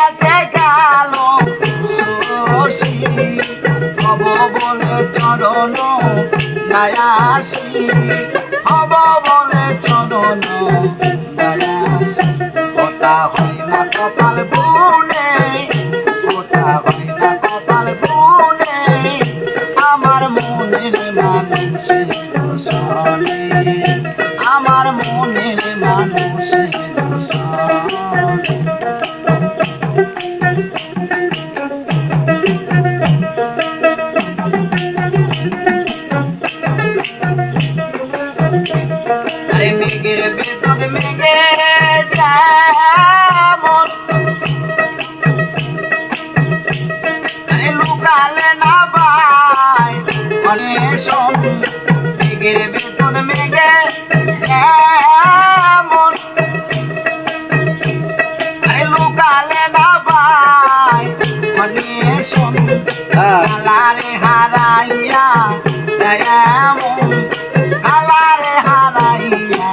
আছে কালো শশী হব বলে চরণ দয়াসী হব বলে চরণ দয়াসী কথা হয় না কপাল বুনে কথা হয় না কপাল বুনে আমার মনের মানুষের সনে আমার মনের মানুষের আরে মেঘের বেদন মেঘে যেমন আরে লুকালে না ভাই অনেশন মেঘের বেদন মেঘে যেমন আরে লুকালে না ভাই অনেশন কালারে হারাইয়া এমন কালারে হারাইয়া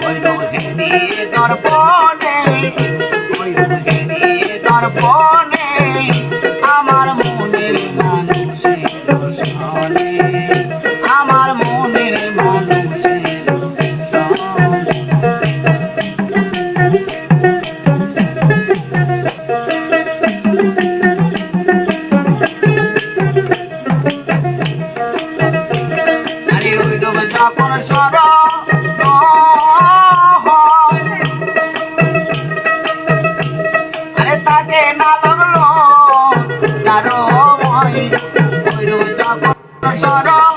ওই রোহিণী দর্পণে ওই রোহিণী দর্পণে আমার মনের মানুষের সনে আমার মনের মানুষের যখন স্মরণ হয় আরে তাকে না লাগলো কারো ভয় যখন স্মরণ